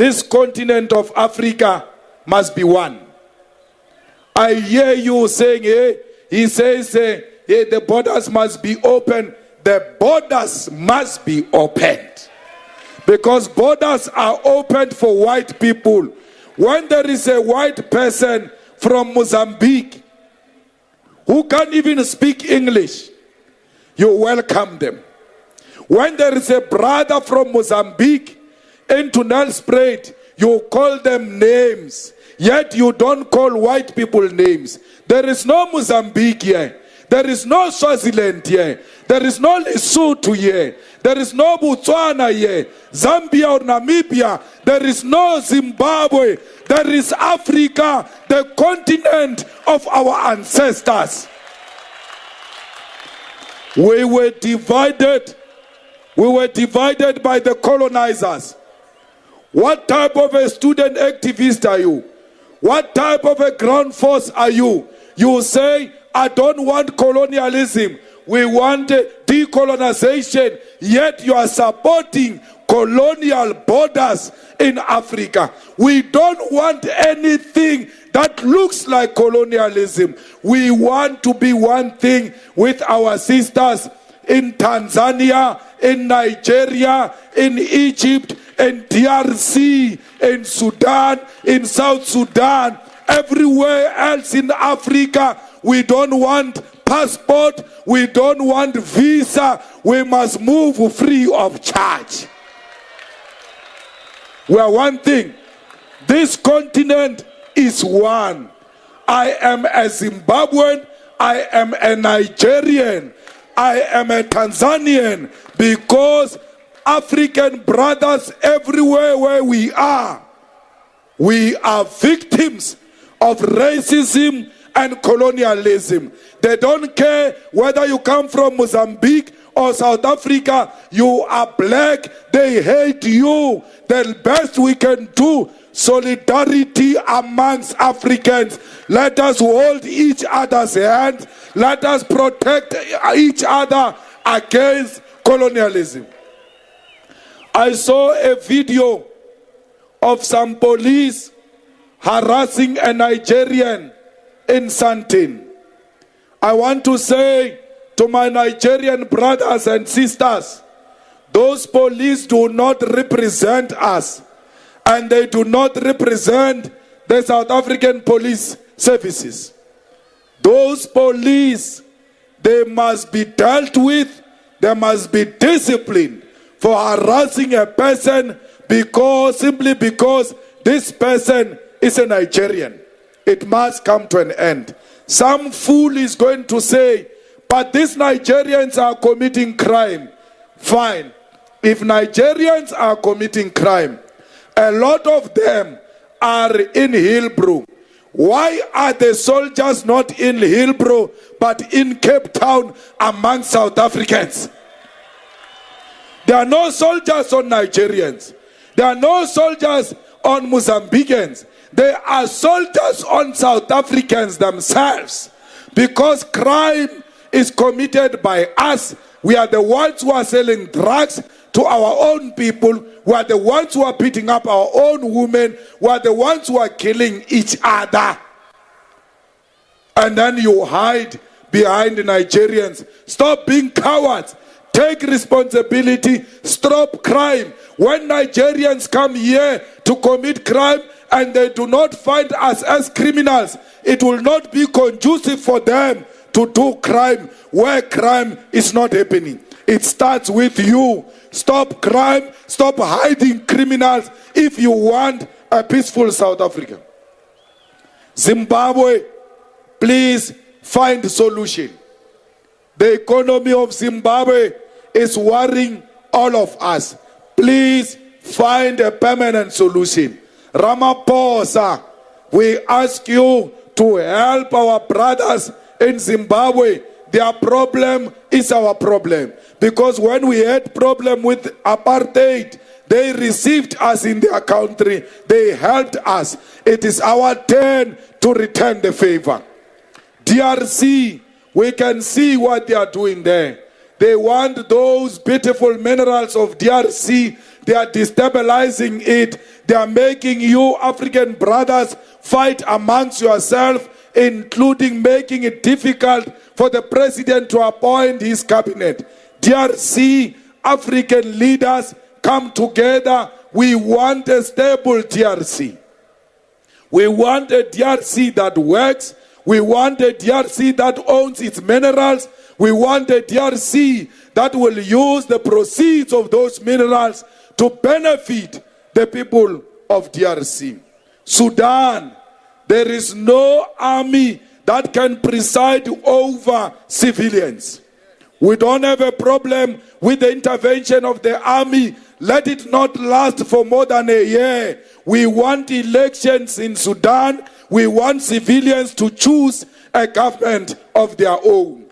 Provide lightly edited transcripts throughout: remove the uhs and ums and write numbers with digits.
this continent of Africa must be one. I hear you saying, he says, the borders must be open. The borders must be opened. Because borders are opened for white people. When there is a white person from Mozambique who can't even speak English, you welcome them. When there is a brother from Mozambique into Nelspruit, you call them names. Yet you don't call white people names. There is no Mozambique here. There is no Swaziland here. There is no Lesotho here. There is no Botswana here. Zambia or Namibia. There is no Zimbabwe. There is Africa, the continent of our ancestors. We were divided. We were divided by the colonizers. What type of a student activist are you? What type of a ground force are you? You say, I don't want colonialism. We want decolonization. Yet you are supporting colonial borders in Africa. We don't want anything that looks like colonialism. We want to be one thing with our sisters in Tanzania, in Nigeria, in Egypt, in DRC, in Sudan, in South Sudan, everywhere else in Africa. We don't want passport, we don't want visa, we must move free of charge. We are one thing. This continent is one. I am a Zimbabwean, I am a Nigerian, I am a Tanzanian, because African brothers everywhere where we are victims of racism and colonialism. They don't care whether you come from Mozambique or South Africa. You are black, they hate you. The best we can do, solidarity amongst Africans. Let us hold each other's hands. Let us protect each other against colonialism. I saw a video of some police harassing a Nigerian in Sandton. I want to say to my Nigerian brothers and sisters, those police do not represent us, and they do not represent the South African police services. Those police, they must be dealt with, they must be disciplined for harassing a person simply because this person is a Nigerian. It must come to an end. Some fool is going to say, but these Nigerians are committing crime. Fine. If Nigerians are committing crime, a lot of them are in Hillbrow. Why are the soldiers not in Hillbrow but in Cape Town among South Africans? There are no soldiers on Nigerians. There are no soldiers on Mozambicans. There are soldiers on South Africans themselves, because crime is committed by us. We are the ones who are selling drugs to our own people. We are the ones who are beating up our own women. We are the ones who are killing each other. And then you hide behind the Nigerians. Stop being cowards. Take responsibility. Stop crime. When Nigerians come here to commit crime and they do not find us as criminals, it will not be conducive for them to do crime where crime is not happening. It starts with you. Stop crime. Stop hiding criminals if you want a peaceful South Africa. Zimbabwe, please find a solution. The economy of Zimbabwe is worrying all of us. Please find a permanent solution. Ramaphosa, we ask you to help our brothers in Zimbabwe. Their problem is our problem. Because when we had problem with apartheid, they received us in their country. They helped us. It is our turn to return the favor. DRC, we can see what they are doing there. They want those beautiful minerals of DRC They are destabilizing it. They are making you African brothers fight amongst yourselves, including making it difficult for the president to appoint his cabinet. DRC, African leaders, come together. We want a stable DRC. We want a DRC that works. We want a DRC that owns its minerals. We want a DRC that will use the proceeds of those minerals to benefit the people of DRC. Sudan, there is no army that can preside over civilians. We don't have a problem with the intervention of the army. Let it not last for more than a year. We want elections in Sudan. We want civilians to choose a government of their own.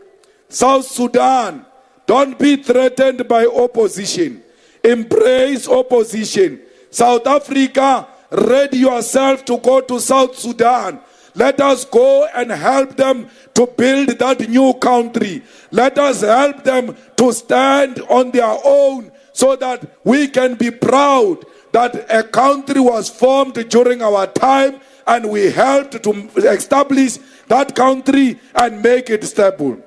South Sudan, don't be threatened by opposition. Embrace opposition. South Africa, ready yourself to go to South Sudan. Let us go and help them to build that new country. Let us help them to stand on their own so that we can be proud that a country was formed during our time and we helped to establish that country and make it stable.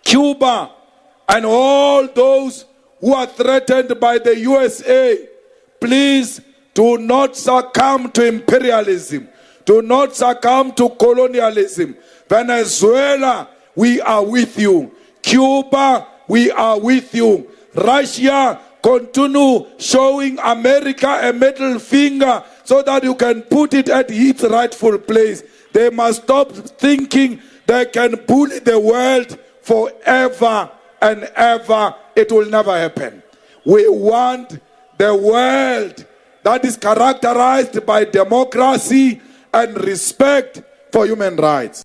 Cuba and all those who are threatened by the USA, please do not succumb to imperialism. Do not succumb to colonialism. Venezuela, we are with you. Cuba, we are with you. Russia, continue showing America a middle finger so that you can put it at its rightful place. They must stop thinking they can bully the world forever and ever. It will never happen. We want the world that is characterized by democracy and respect for human rights.